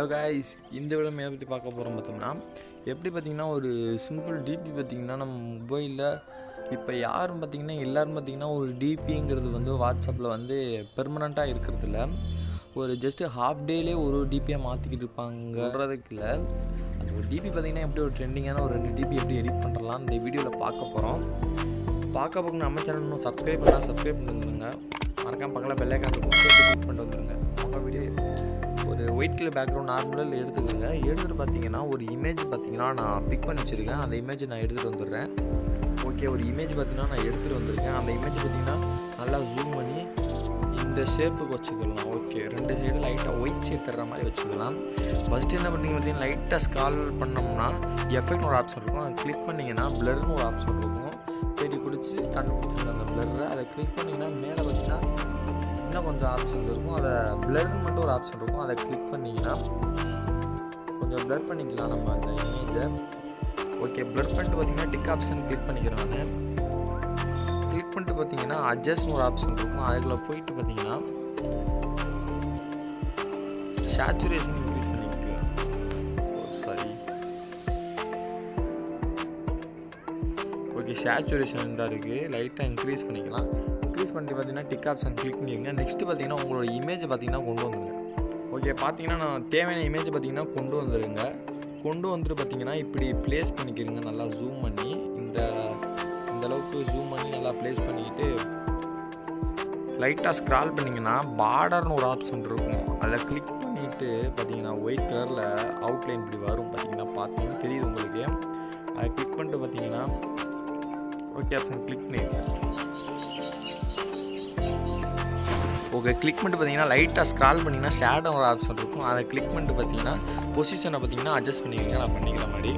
Hello guys, இந்த விட மேலே பற்றி பார்க்க போகிறோம். பார்த்தோம்னா எப்படி பார்த்திங்கன்னா ஒரு சிம்பிள் டிபி பார்த்திங்கன்னா நம்ம மொபைலில் இப்போ யாரும் பார்த்திங்கன்னா எல்லோரும் பார்த்திங்கன்னா ஒரு டிபிங்கிறது வந்து வாட்ஸ்அப்பில் வந்து பெர்மனண்ட்டாக இருக்கிறதில்ல. ஒரு ஜஸ்ட்டு ஹாஃப் டேலேயே ஒரு டிபியாக மாற்றிக்கிட்டு இருப்பாங்கன்றதுக்கு இல்லை. அந்த ஒரு டிபி பார்த்திங்கன்னா எப்படி ஒரு ட்ரெண்டிங்கான ஒரு 2 டிபி எப்படி எடிட் பண்ணுறலாம் இந்த வீடியோவில் பார்க்க போகிறோம். பார்க்க நம்ம சேனல் இன்னும் சப்ஸ்கிரைப் பண்ணால் சப்ஸ்கிரைப் பண்ணி வந்துடுங்க. மறக்காம பக்கத்தில் பெல் ஐகான் இருக்கும், கிளிக் பண்ணிட்டு வந்துடுங்க. உங்கள் வீடியோ ஒரு ஒயிட் கலர் பேக்ரவுண்ட் நார்மலில் எடுத்துக்கோங்க. எடுத்துகிட்டு பார்த்தீங்கன்னா ஒரு இமேஜ் பார்த்தீங்கன்னா நான் பிக் பண்ணி வச்சுருக்கேன். அந்த இமேஜ் நான் எடுத்துகிட்டு வந்துடுறேன். ஓகே, ஒரு இமேஜ் பார்த்தீங்கன்னா நான் எடுத்துகிட்டு வந்திருக்கேன். அந்த இமேஜ் பார்த்தீங்கன்னா நல்லா ஜூம் பண்ணி இந்த ஷேப்புக்கு வச்சுக்கலாம். ஓகே, 2 சைடு லைட்டாக ஒயிட் ஷேட் தர்ற மாதிரி வச்சுக்கலாம். ஃபஸ்ட்டு என்ன பண்ணிங்க பார்த்தீங்கன்னா லைட்டாக ஸ்க்ரால் பண்ணோம்னா எஃபெக்ட்னு ஒரு ஆப்ஷன் இருக்கும். அதை கிளிக் பண்ணிங்கன்னா பிளர்னு ஒரு ஆப்ஷன் இருக்கும். தேடி பிடிச்சி கண்டுபிடிச்சிருந்த அந்த பிளர்ரை அதை கிளிக் பண்ணிங்கன்னா மேலே பார்த்தீங்கன்னா இன்னும் கொஞ்சம் ஆப்ஷன்ஸ் இருக்கும். அதை பிளர்னு மட்டும் ஒரு ஆப்ஷன் இருக்கும். அதை கிளிக் பண்ணிங்கன்னா கொஞ்சம் பிளர் பண்ணிக்கலாம் நம்ம அந்த இமேஜை. ஓகே, பிளர் பண்ணிட்டு பார்த்தீங்கன்னா டிக் ஆப்ஷன் கிளிக் பண்ணிக்கிறேன். நான் கிளிக் பண்ணிட்டு பார்த்தீங்கன்னா அட்ஜஸ்ட்னு ஒரு ஆப்ஷன் இருக்கும். அதுக்குள்ளே போயிட்டு பார்த்தீங்கன்னா சேச்சுரேஷன் இன்க்ரீஸ் பண்ணிக்கலாம். ஓகே, சேச்சுரேஷன் தான் இருக்குது. லைட்டாக இன்க்ரீஸ் பண்ணிக்கலாம். இன்க்ரீஸ் பண்ணிட்டு பார்த்தீங்கன்னா டிக் ஆப்ஷன் கிளிக் பண்ணிடுங்க. நெக்ஸ்ட்டு பார்த்தீங்கன்னா உங்களோட இமேஜை பார்த்தீங்கன்னா கொண்டு வந்துடுங்க. ஓகே, பார்த்தீங்கன்னா நான் தேவையான இமேஜை பார்த்தீங்கன்னா கொண்டு வந்துடுங்க. கொண்டு வந்துட்டு பார்த்தீங்கன்னா இப்படி ப்ளேஸ் பண்ணிக்கிறீங்க. நல்லா ஜூம் பண்ணி இந்த அளவுக்கு ஜூம் பண்ணி நல்லா ப்ளேஸ் பண்ணிக்கிட்டு லைட்டாக ஸ்க்ரால் பண்ணிங்கன்னா பார்டர்னு ஒரு ஆப்ஷன் இருக்கும். அதை கிளிக் பண்ணிவிட்டு பார்த்தீங்கன்னா ஒயிட் கலரில் அவுட்லைன் இப்படி வரும். பார்த்தீங்கன்னா தெரியுது உங்களுக்கு. அதை கிளிக் பண்ணிட்டு பார்த்தீங்கன்னா ஓகே ஆப்ஷன் கிளிக் பண்ணிடுங்க. ஓகே, கிளிக் பண்ணிட்டு பார்த்தீங்கன்னா லைட்டாக ஸ்க்ரால் பண்ணிங்கன்னா ஷேடோ ஒரு ஆப்ஷன் இருக்கும். அதை கிளிக் பண்ணிட்டு பார்த்தீங்கன்னா பொசிஷனை பார்த்தீங்கன்னா அட்ஜஸ்ட் பண்ணிக்கிறீங்க. நான் பண்ணிக்கிற மாதிரி.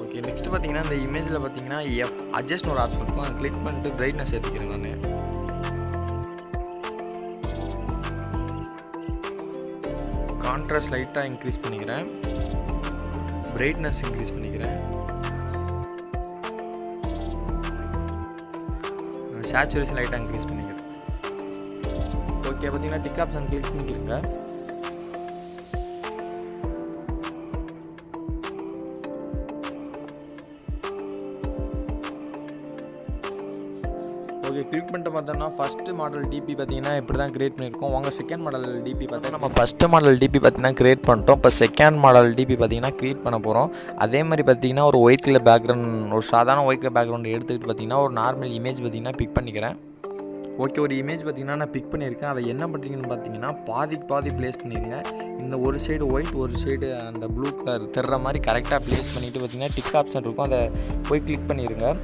ஓகே, நெக்ஸ்ட் பார்த்தீங்கன்னா இந்த இமேஜில் பார்த்தீங்கன்னா அட்ஜஸ்ட்னு ஒரு ஆப்ஷன் இருக்கும். அதை கிளிக் பண்ணிட்டு பிரைட்னஸ் ஏற்றிக்கிறேன். நான் கான்ட்ராஸ்ட் லைட்டாக இன்க்ரீஸ் பண்ணிக்கிறேன். பிரைட்னஸ் இன்க்ரீஸ் பண்ணிக்கிறேன். சேச்சுரேஷன் லைட்டாக இன்க்ரீஸ் பண்ணிக்கிறேன். ஓகே, பார்த்தீங்கன்னா டிக் ஆப்ஷன் கிளிக் பண்ணிக்கிறேங்க. ஓகே, கிளிக் பண்ணிட்டு பார்த்தோம்னா ஃபஸ்ட்டு மாடல் டிபி பார்த்தீங்கன்னா இப்படி தான் க்ரியேட் பண்ணியிருக்கோம். உங்கள் செகண்ட் மாடல் டிபி பார்த்தா நம்ம ஃபஸ்ட்டு மாடல் டிபி பார்த்தீங்கன்னா க்ரியேட் பண்ணிட்டோம். இப்போ செகண்ட் மாடல் டிபி பார்த்தீங்கன்னா க்ரியேட் பண்ண போகிறோம். அதே மாதிரி பார்த்தீங்கன்னா ஒரு ஒயிட் கலர் பேக்ரவுண்ட், ஒரு சாதாரண ஒயிட் கலர் பேக்ரவுண்ட் எடுத்துக்கிட்டு பார்த்தீங்கன்னா ஒரு நார்மல் இமேஜ் பார்த்தீங்கன்னா பிக் பண்ணிக்கிறேன். ஓகே, ஒரு இமேஜ் பார்த்தீங்கன்னா நான் பிக் பண்ணியிருக்கேன். அதை என்ன பண்ணுறீங்கன்னு பார்த்தீங்கன்னா பாதி ப்ளேஸ் பண்ணிடுங்க. இந்த ஒரு சைடு ஒயிட், ஒரு சைடு அந்த ப்ளூ கலர் தர்ற மாதிரி கரெக்டாக ப்ளேஸ் பண்ணிவிட்டு பார்த்தீங்கன்னா டிக் ஆப்ஷன் இருக்கும். அதை போய் கிளிக் பண்ணிடுங்க.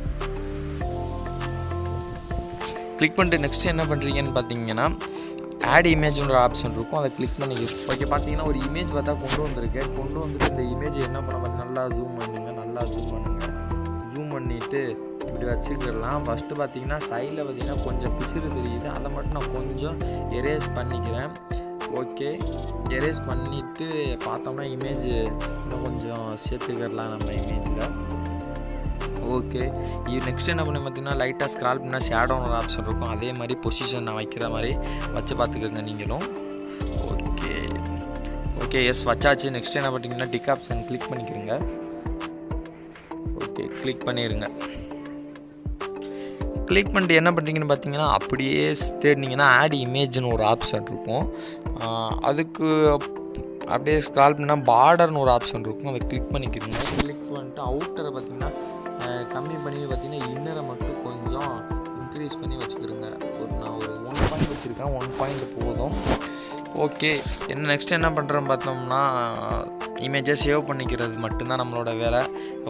கிளிக் பண்ணிட்டு நெக்ஸ்ட் என்ன பண்ணுறீங்கன்னு பார்த்தீங்கன்னா ஆட் இமேஜ்ன்ற ஆப்ஷன் இருக்கும். அதை கிளிக் பண்ணி ஓகே, பார்த்தீங்கன்னா ஒரு இமேஜ் பார்த்தா கொண்டு வந்திருக்கேன். கொண்டு வந்துட்டு இந்த இமேஜ் என்ன பண்ண பார்த்து நல்லா ஜூம் பண்ணுங்கள். ஜூம் பண்ணிவிட்டு இப்படி வச்சுக்கிடலாம். ஃபஸ்ட்டு பார்த்தீங்கன்னா சைடில் பார்த்தீங்கன்னா கொஞ்சம் பிசுறு தெரியுது. அதை மட்டும் நான் கொஞ்சம் எரேஸ் பண்ணிக்கிறேன். ஓகே, எரேஸ் பண்ணிவிட்டு பார்த்தோம்னா இமேஜ் இன்னும் கொஞ்சம் சேர்த்துக்கிடலாம் நம்ம இமேஜில். ஓகே, இது நெக்ஸ்ட் என்ன பண்ணி பார்த்தீங்கன்னா லைட்டாக ஸ்க்ரால் பண்ணால் ஷேடோன்னு ஒரு ஆப்ஷன் இருக்கும். அதே மாதிரி பொசிஷன் நான் வைக்கிற மாதிரி வச்சு பார்த்துக்கோங்க நீங்களும். ஓகே எஸ் வச்சாச்சு. நெக்ஸ்ட் என்ன பண்ணிங்கன்னா டிக் ஆப்ஷன் கிளிக் பண்ணிக்கிறீங்க. ஓகே, கிளிக் பண்ணிடுங்க. கிளிக் பண்ணிட்டு என்ன பண்ணுறீங்கன்னு பார்த்தீங்கன்னா அப்படியே தேடினீங்கன்னா ஆட் இமேஜ்னு ஒரு ஆப்ஷன் இருக்கும். அதுக்கு அப்படியே ஸ்க்ரால் பண்ணால் பார்டர்னு ஒரு ஆப்ஷன் இருக்கும். அதை கிளிக் பண்ணிக்கிறீங்க. கிளிக் பண்ணிட்டு அவுட்டரை பார்த்தீங்கன்னா கம்மி பண்ணி பார்த்தீங்கன்னா இன்னரை மட்டும் கொஞ்சம் இன்க்ரீஸ் பண்ணி வச்சுக்கிறேங்க. நான் ஒரு 1 பாயிண்ட் வச்சுருக்கேன். 1 பாயிண்ட் போதும். ஓகே, நெக்ஸ்ட் என்ன பண்ணுறோம் பார்த்தோம்னா இமேஜை சேவ் பண்ணிக்கிறது மட்டும்தான் நம்மளோட வேலை.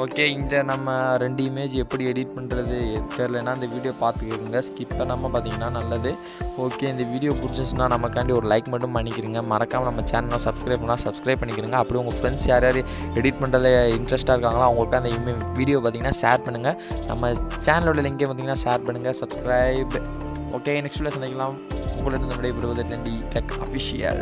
ஓகே, இந்த நம்ம 2 இமேஜ் எப்படி எடிட் பண்ணுறது தெரிலனா இந்த வீடியோ பார்த்துக்கிடுங்க. ஸ்கிப் பண்ணாமல் பார்த்தீங்கன்னா நல்லது. ஓகே, இந்த வீடியோ பிடிச்சிச்சுன்னா நமக்காண்டி ஒரு லைக் மட்டும் பண்ணிக்கிறீங்க. மறக்காமல் நம்ம சேனலை சப்ஸ்கிரைப் பண்ணால் சப்ஸ்கிரைப் பண்ணிக்கிறீங்க. அப்படி உங்கள் ஃப்ரெண்ட்ஸ் யார் எடிட் பண்ணுறதுல இன்ட்ரெஸ்ட்டாக இருக்காங்களோ அவங்களுக்கு அந்த வீடியோ பார்த்தீங்கன்னா ஷேர் பண்ணுங்கள். நம்ம சேனலோட லிங்கை பார்த்தீங்கன்னா ஷேர் பண்ணுங்கள், சப்ஸ்கிரைப். ஓகே, நெக்ஸ்ட் வீடியோ சந்திக்கலாம். உங்களிடம் விடைபெறுவது நன்றி. Tech official.